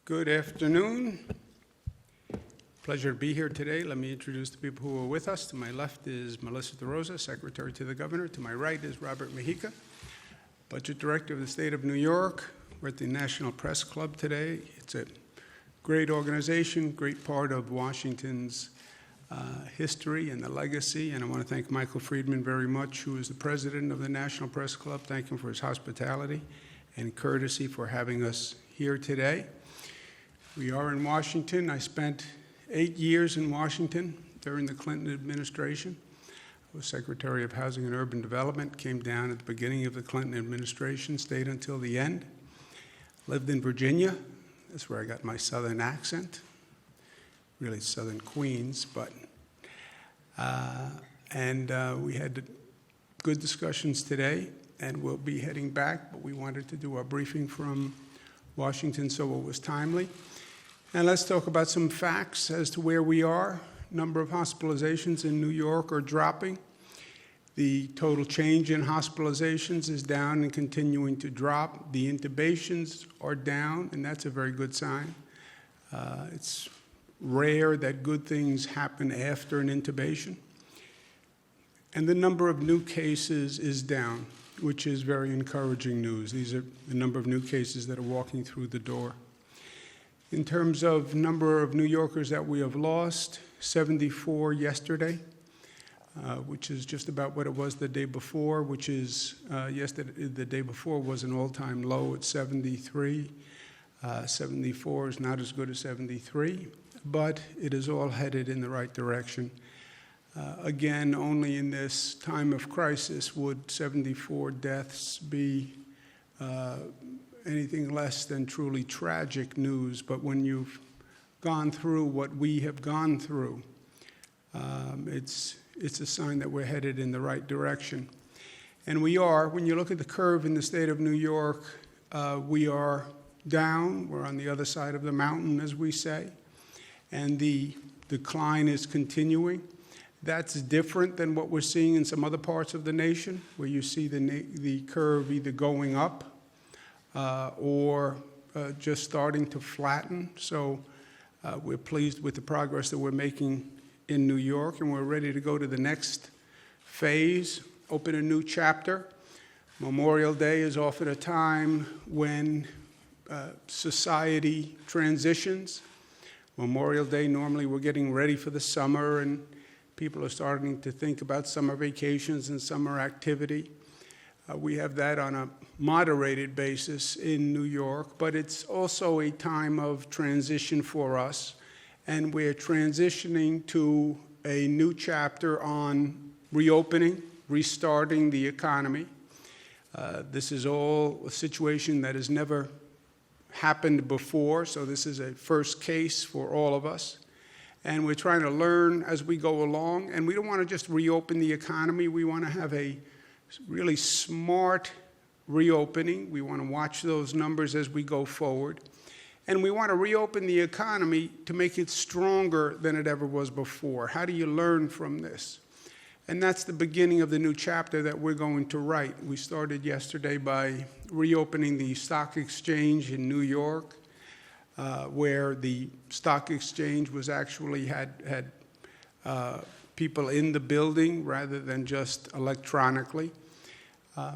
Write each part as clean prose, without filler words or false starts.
Good afternoon. Pleasure to be here today. Let me introduce the people who are with us. To my left is Melissa DeRosa, Secretary to the Governor. To my right is Robert Mujica, Budget Director of the State of New York. We're at the National Press Club today. It's a great organization, great part of Washington's history and the legacy. And I want to thank Michael Friedman very much, who is the president of the National Press Club. Thank him for his hospitality and courtesy for having us here today. We are in Washington. I spent 8 years in Washington during the Clinton administration. I was Secretary of Housing and Urban Development, came down at the beginning of the Clinton administration, stayed until the end. Lived in Virginia. That's where I got my southern accent. Really southern Queens, but. We had good discussions today, and we'll be heading back, but we wanted to do our briefing from Washington, so it was timely. And let's talk about some facts as to where we are. Number of hospitalizations in New York are dropping. The total change in hospitalizations is down and continuing to drop. The intubations are down, and that's a very good sign. It's rare that good things happen after an intubation. And the number of new cases is down, which is very encouraging news. These are the number of new cases that are walking through the door. In terms of number of New Yorkers that we have lost, 74 yesterday, which is just about what it was the day before, which is yesterday, the day before was an all-time low at 73. 74 is not as good as 73, but it is all headed in the right direction. Again, only in this time of crisis would 74 deaths be anything less than truly tragic news. But when you've gone through what we have gone through, it's a sign that we're headed in the right direction. And we are. When you look at the curve in the state of New York, we are down. We're on the other side of the mountain, as we say. And the decline is continuing. That's different than what we're seeing in some other parts of the nation, where you see the curve either going up or just starting to flatten. So we're pleased with the progress that we're making in New York, and we're ready to go to the next phase, open a new chapter. Memorial Day is often a time when society transitions. Memorial Day, normally we're getting ready for the summer, and people are starting to think about summer vacations and summer activity. We have that on a moderated basis in New York, but it's also a time of transition for us, and we're transitioning to a new chapter on reopening, restarting the economy. This is all a situation that has never happened before, so this is a first case for all of us. And we're trying to learn as we go along, and we don't want to just reopen the economy. We want to have a really smart reopening. We want to watch those numbers as we go forward. And we want to reopen the economy to make it stronger than it ever was before. How do you learn from this? And that's the beginning of the new chapter that we're going to write. We started yesterday by reopening the stock exchange in New York, where the stock exchange was actually had people in the building rather than just electronically.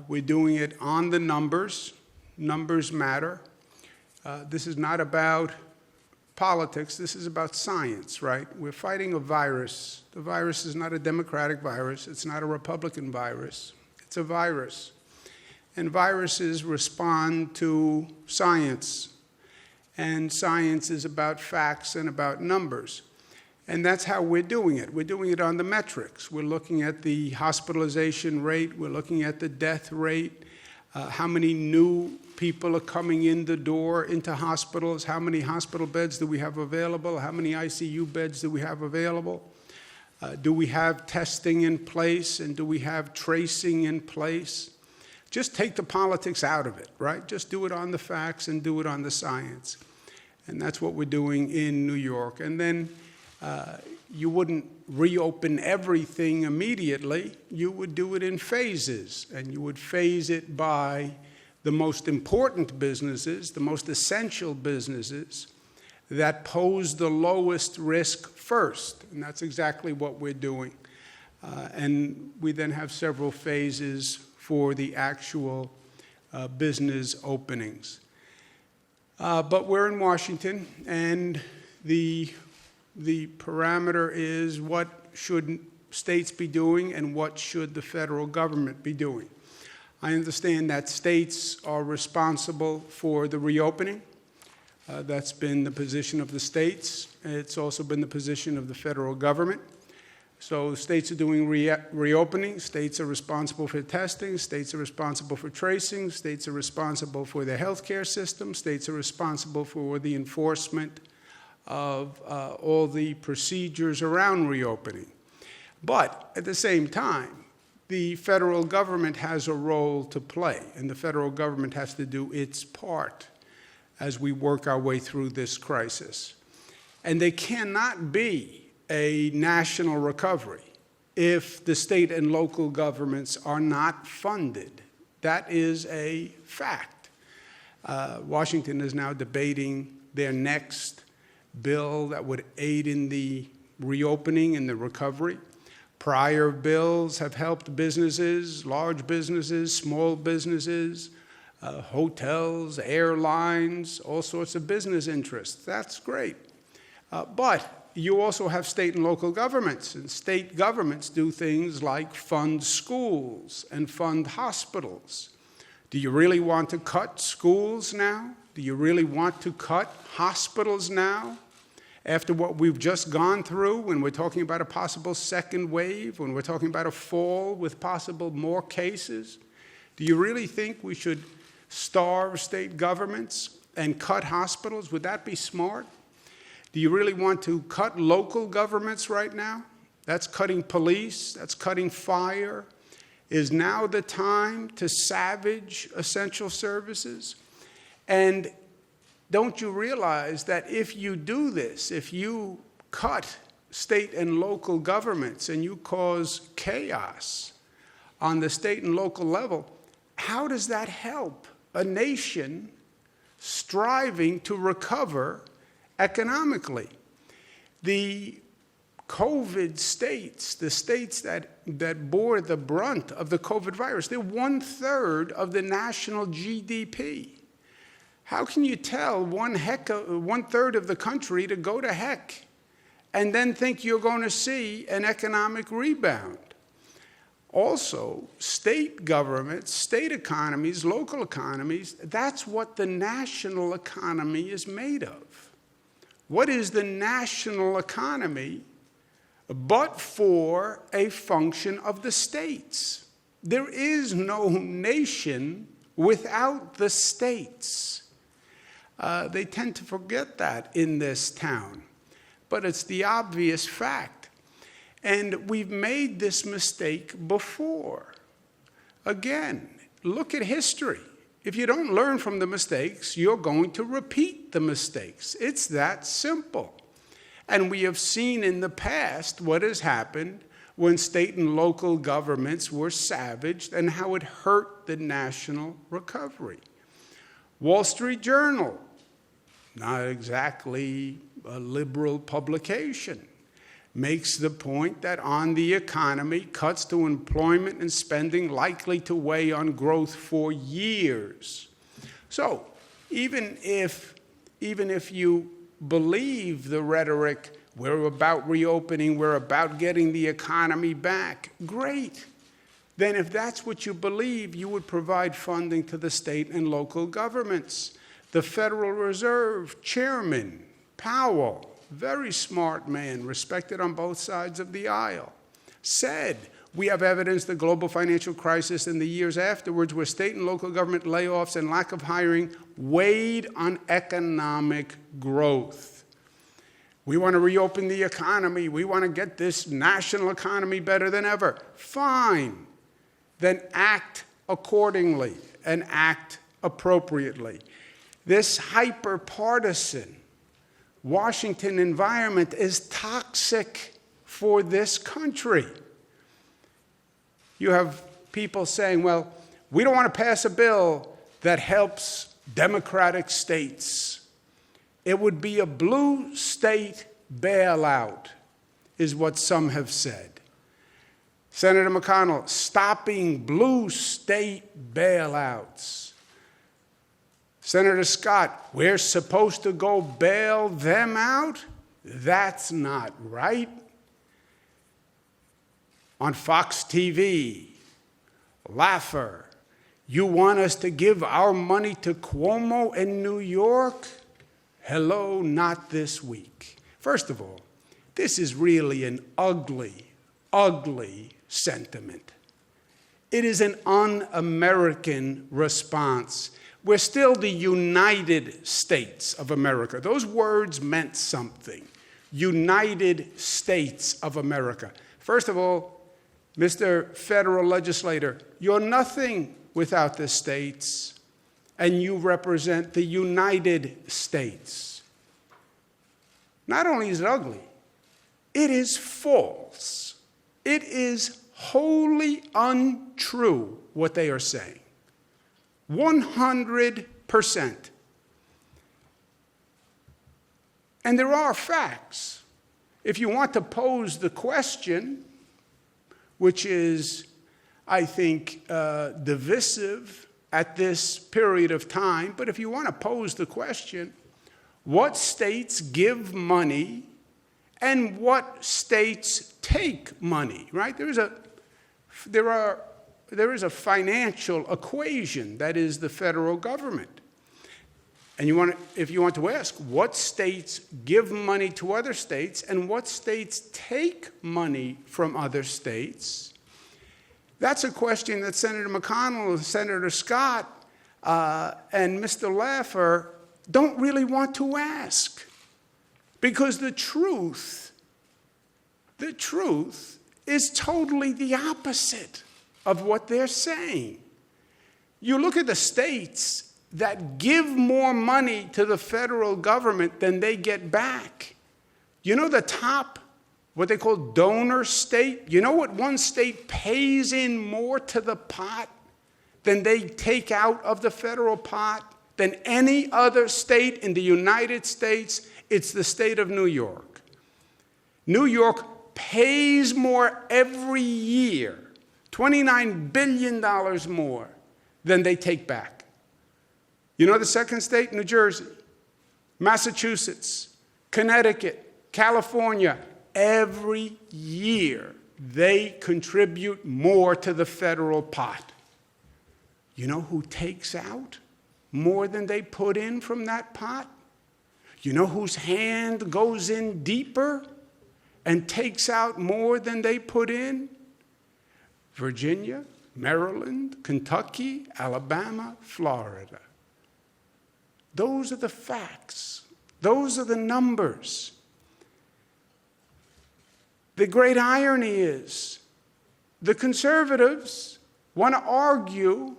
We're doing it on the numbers. Numbers matter. This is not about politics. This is about science, right? We're fighting a virus. The virus is not a Democratic virus. It's not a Republican virus. It's a virus. And viruses respond to science. And science is about facts and about numbers. And that's how we're doing it. We're doing it on the metrics. We're looking at the hospitalization rate. We're looking at the death rate. How many new people are coming in the door into hospitals? How many hospital beds do we have available? How many ICU beds do we have available? Do we have testing in place? And do we have tracing in place? Just take the politics out of it, right? Just do it on the facts and do it on the science. And that's what we're doing in New York. And then you wouldn't reopen everything immediately. You would do it in phases, and you would phase it by the most important businesses, the most essential businesses, that pose the lowest risk first. And that's exactly what we're doing. And we then have several phases for the actual business openings. But we're in Washington, and the parameter is what should states be doing and what should the federal government be doing. I understand that states are responsible for the reopening. That's been the position of the states. It's also been the position of the federal government. So states are doing reopening. States are responsible for testing. States are responsible for tracing. States are responsible for the healthcare system. States are responsible for the enforcement of all the procedures around reopening. But at the same time, the federal government has a role to play, and the federal government has to do its part as we work our way through this crisis. And there cannot be a national recovery if the state and local governments are not funded. That is a fact. Washington is now debating their next bill that would aid in the reopening and the recovery. Prior bills have helped businesses, large businesses, small businesses, hotels, airlines, all sorts of business interests. That's great. But you also have state and local governments, and state governments do things like fund schools and fund hospitals. Do you really want to cut schools now? Do you really want to cut hospitals now? After what we've just gone through, when we're talking about a possible second wave, when we're talking about a fall with possible more cases, do you really think we should starve state governments and cut hospitals? Would that be smart? Do you really want to cut local governments right now? That's cutting police, that's cutting fire. Is now the time to savage essential services? And don't you realize that if you do this, if you cut state and local governments and you cause chaos on the state and local level, how does that help a nation striving to recover economically? The COVID states, the states that bore the brunt of the COVID virus, they're 1/3 of the national GDP. How can you tell 1/3 of the country to go to heck and then think you're going to see an economic rebound? Also, state governments, state economies, local economies, that's what the national economy is made of. What is the national economy but for a function of the states? There is no nation without the states. They tend to forget that in this town, but it's the obvious fact. And we've made this mistake before. Again, look at history. If you don't learn from the mistakes, you're going to repeat the mistakes. It's that simple. And we have seen in the past what has happened when state and local governments were savaged and how it hurt the national recovery. Wall Street Journal, not exactly a liberal publication, makes the point that on the economy, cuts to employment and spending likely to weigh on growth for years. So even if you believe the rhetoric, we're about reopening, we're about getting the economy back, great. Then if that's what you believe, you would provide funding to the state and local governments. The Federal Reserve Chairman, Powell, very smart man, respected on both sides of the aisle, said, we have evidence the global financial crisis and the years afterwards where state and local government layoffs and lack of hiring weighed on economic growth. We want to reopen the economy. We want to get this national economy better than ever. Fine. Then act accordingly and act appropriately. This hyper-partisan Washington environment is toxic for this country. You have people saying, well, we don't want to pass a bill that helps democratic states. it would be a blue state bailout, is what some have said. Senator McConnell, stopping blue state bailouts. Senator Scott, we're supposed to go bail them out? That's not right. On Fox TV, Laffer, you want us to give our money to Cuomo in New York? Hello, not this week. First of all, this is really an ugly, ugly sentiment. It is an un-American response. We're still the United States of America. Those words meant something. United States of America. First of all, Mr. Federal Legislator, you're nothing without the states, and you represent the United States. Not only is it ugly, it is false. It is wholly untrue what they are saying. 100%. And there are facts. If you want to pose the question, which is, I think, divisive at this period of time, but if you want to pose the question, what states give money and what states take money, right? There is a financial equation that is the federal government. And if you want to ask, what states give money to other states and what states take money from other states, that's a question that Senator McConnell, Senator Scott, and Mr. Laffer don't really want to ask. Because the truth is totally the opposite of what they're saying. You look at the states that give more money to the federal government than they get back. You know the top, what they call donor state? You know what one state pays in more to the pot than they take out of the federal pot than any other state in the United States? It's the state of New York. New York pays more every year, $29 billion more than they take back. You know the second state? New Jersey, Massachusetts, Connecticut, California. Every year, they contribute more to the federal pot. You know who takes out more than they put in from that pot? You know whose hand goes in deeper and takes out more than they put in? Virginia, Maryland, Kentucky, Alabama, Florida. Those are the facts. Those are the numbers. The great irony is the conservatives want to argue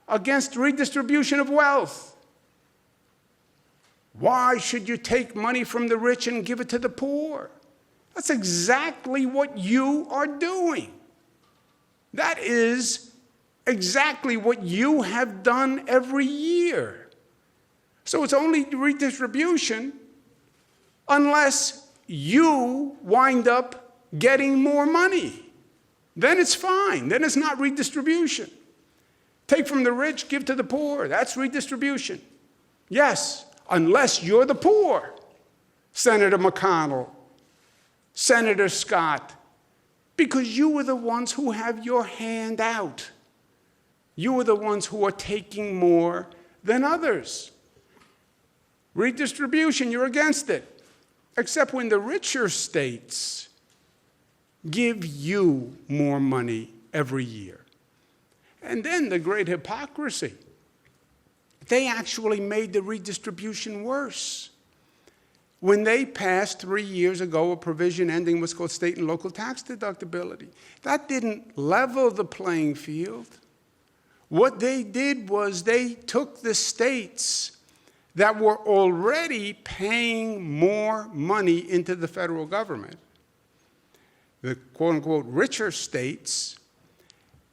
against redistribution of wealth. Why should you take money from the rich and give it to the poor? That's exactly what you are doing. That is exactly what you have done every year. So it's only redistribution unless you wind up getting more money. Then it's fine. Then it's not redistribution. Take from the rich, give to the poor. That's redistribution. Yes, unless you're the poor. Senator McConnell, Senator Scott, because you were the ones who have your hand out. You are the ones who are taking more than others. Redistribution, you're against it. Except when the richer states give you more money every year. And then the great hypocrisy. They actually made the redistribution worse. When they passed 3 years ago a provision ending what's called state and local tax deductibility, that didn't level the playing field. What they did was they took the states that were already paying more money into the federal government, the quote-unquote richer states,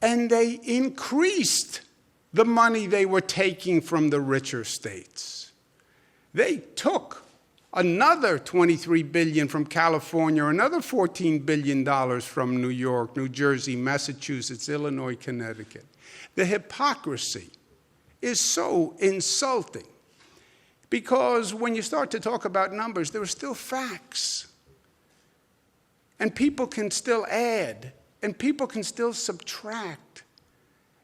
and they increased the money they were taking from the richer states. They took another $23 billion from California, another $14 billion from New York, New Jersey, Massachusetts, Illinois, Connecticut. The hypocrisy is so insulting because when you start to talk about numbers, there are still facts. And people can still add, and people can still subtract.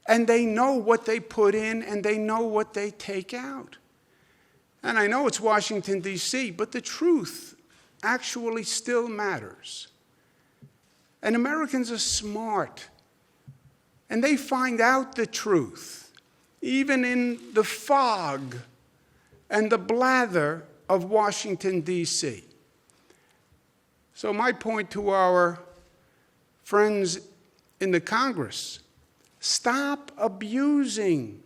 And they know what they put in, and they know what they take out. And I know it's Washington, D.C., but the truth actually still matters. And Americans are smart, and they find out the truth, even in the fog and the blather of Washington, D.C. So my point to our friends in the Congress, stop abusing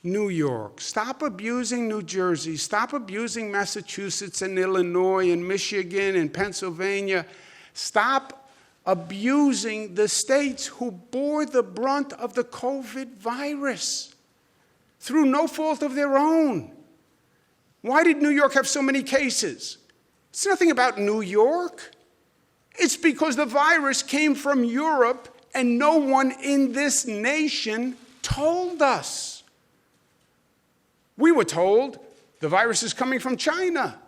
New York, stop abusing New Jersey, stop abusing Massachusetts and Illinois and Michigan and Pennsylvania. Stop abusing the states who bore the brunt of the COVID virus through no fault of their own. Why did New York have so many cases? It's nothing about New York. It's because the virus came from Europe and no one in this nation told us. We were told the virus is coming from China.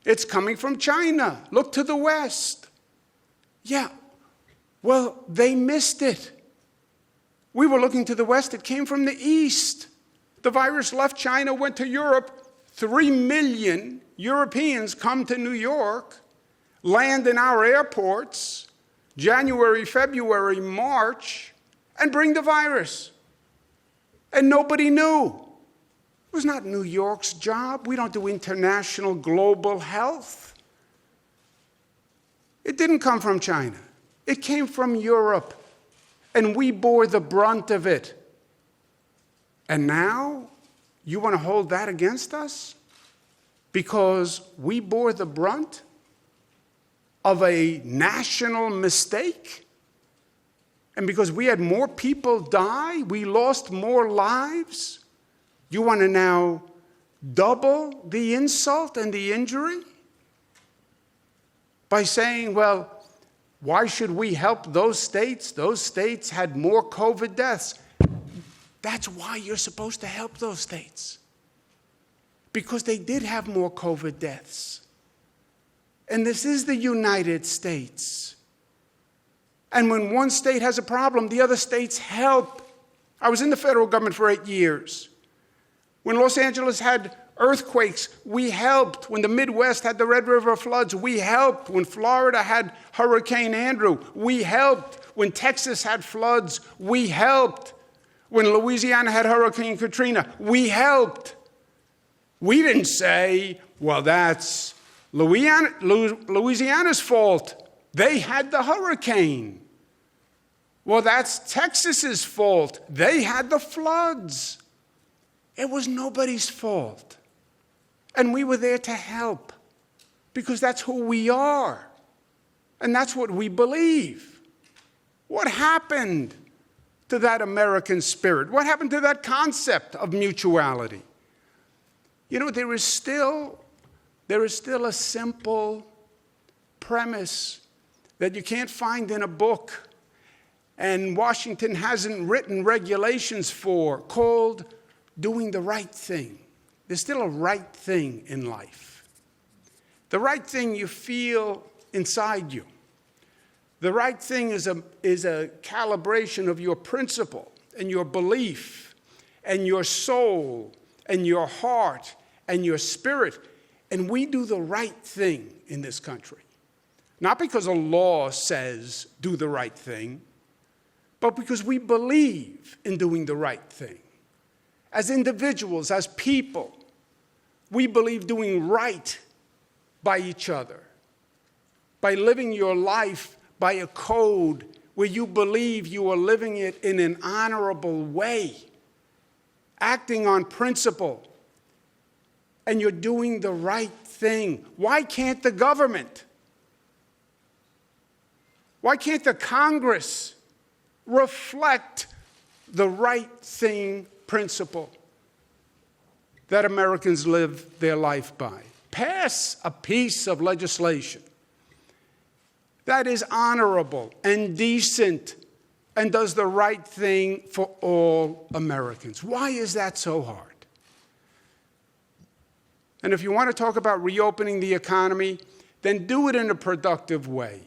It's coming from China. Look to the West. Yeah, well, they missed it. We were looking to the West. It came from the East. The virus left China, went to Europe. 3 million Europeans come to New York, land in our airports, January, February, March, and bring the virus. And nobody knew. It was not New York's job. We don't do international global health. It didn't come from China. It came from Europe. And we bore the brunt of it. And now you want to hold that against us? Because we bore the brunt of a national mistake? And because we had more people die, we lost more lives? You want to now double the insult and the injury? By saying, well, why should we help those states? Those states had more COVID deaths. That's why you're supposed to help those states. Because they did have more COVID deaths. And this is the United States. And when one state has a problem, the other states help. I was in the federal government for 8 years. When Los Angeles had earthquakes, we helped. When the Midwest had the Red River floods, we helped. When Florida had Hurricane Andrew, we helped. When Texas had floods, we helped. When Louisiana had Hurricane Katrina, we helped. We didn't say, well, that's Louisiana's fault. They had the hurricane. Well, that's Texas's fault. They had the floods. It was nobody's fault. And we were there to help because that's who we are. And that's what we believe. What happened to that American spirit? What happened to that concept of mutuality? You know, there is still a simple premise that you can't find in a book, and Washington hasn't written regulations for, called doing the right thing. There's still a right thing in life. The right thing you feel inside you. The right thing is a calibration of your principle and your belief and your soul and your heart and your spirit. And we do the right thing in this country. Not because a law says do the right thing, but because we believe in doing the right thing. As individuals, as people, we believe doing right by each other, by living your life by a code where you believe you are living it in an honorable way, acting on principle, and you're doing the right thing. Why can't the government, why can't the Congress reflect the right thing principle that Americans live their life by? pass a piece of legislation that is honorable and decent and does the right thing for all Americans. Why is that so hard? And if you want to talk about reopening the economy, then do it in a productive way.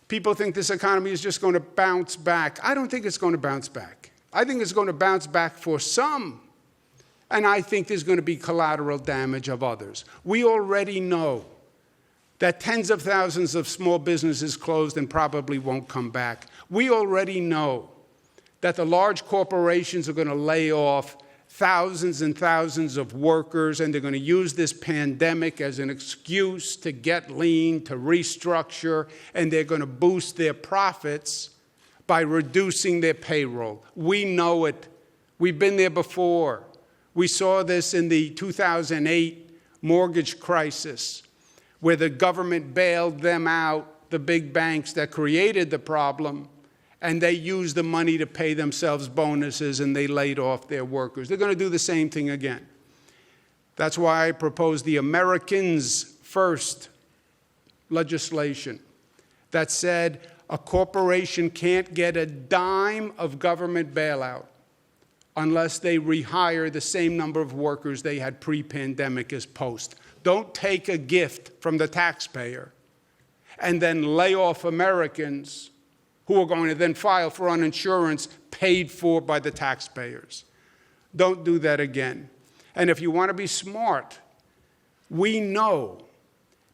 People think this economy is just going to bounce back. I don't think it's going to bounce back. I think it's going to bounce back for some, and I think there's going to be collateral damage of others. We already know that tens of thousands of small businesses closed and probably won't come back. We already know that the large corporations are going to lay off thousands and thousands of workers, and they're going to use this pandemic as an excuse to get lean, to restructure, and they're going to boost their profits by reducing their payroll. We know it. We've been there before. We saw this in the 2008 mortgage crisis, where the government bailed them out, the big banks that created the problem, and they used the money to pay themselves bonuses, and they laid off their workers. They're going to do the same thing again. That's why I proposed the Americans First legislation that said a corporation can't get a dime of government bailout unless they rehire the same number of workers they had pre-pandemic as post. Don't take a gift from the taxpayer and then lay off Americans who are going to then file for uninsurance paid for by the taxpayers. Don't do that again. And if you want to be smart, we know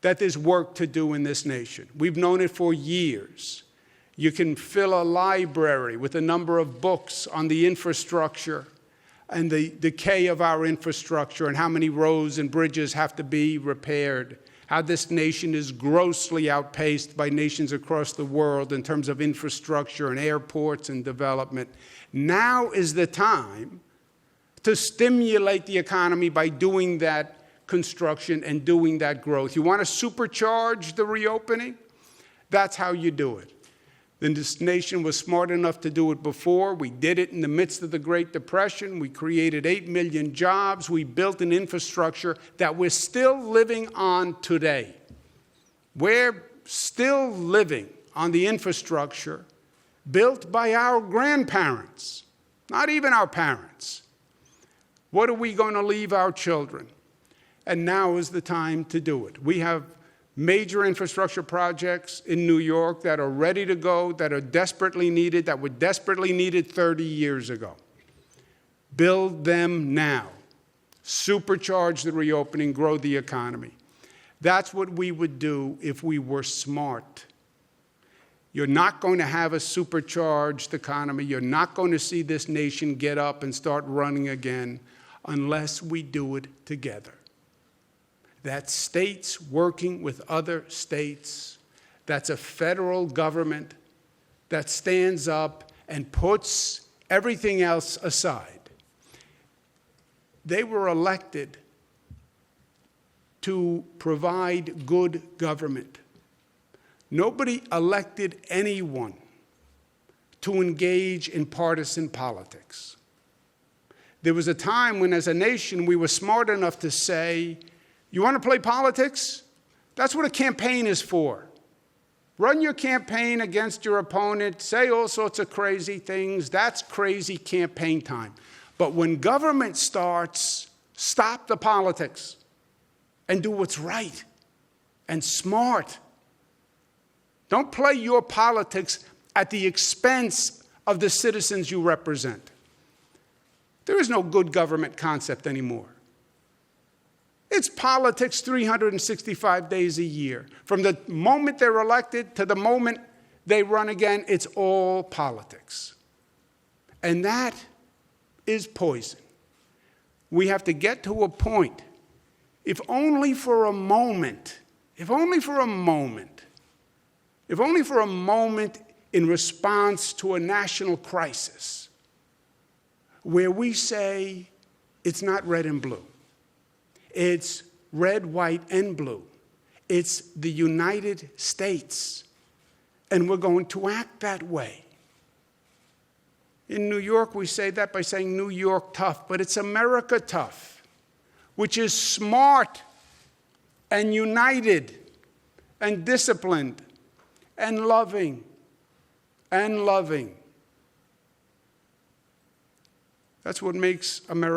that there's work to do in this nation. We've known it for years. You can fill a library with a number of books on the infrastructure and the decay of our infrastructure and how many roads and bridges have to be repaired, how this nation is grossly outpaced by nations across the world in terms of infrastructure and airports and development. Now is the time to stimulate the economy by doing that construction and doing that growth. You want to supercharge the reopening? That's how you do it. Then this nation was smart enough to do it before. We did it in the midst of the Great Depression. We created 8 million jobs. We built an infrastructure that we're still living on today. We're still living on the infrastructure built by our grandparents, not even our parents. What are we going to leave our children? And now is the time to do it. We have major infrastructure projects in New York that are ready to go, that are desperately needed, that were desperately needed 30 years ago. Build them now. Supercharge the reopening, grow the economy. That's what we would do if we were smart. You're not going to have a supercharged economy. You're not going to see this nation get up and start running again unless we do it together. That's states working with other states. That's a federal government that stands up and puts everything else aside. They were elected to provide good government. Nobody elected anyone to engage in partisan politics. There was a time when, as a nation, we were smart enough to say, you want to play politics? That's what a campaign is for. Run your campaign against your opponent, say all sorts of crazy things. That's crazy campaign time. But when government starts, stop the politics and do what's right and smart. Don't play your politics at the expense of the citizens you represent. There is no good government concept anymore. It's politics 365 days a year. From the moment they're elected to the moment they run again, it's all politics. And that is poison. We have to get to a point, if only for a moment, in response to a national crisis, where we say it's not red and blue. It's red, white, and blue. It's the United States. And we're going to act that way. In New York, we say that by saying New York tough, but it's America tough, which is smart and united and disciplined and loving and loving. That's what makes America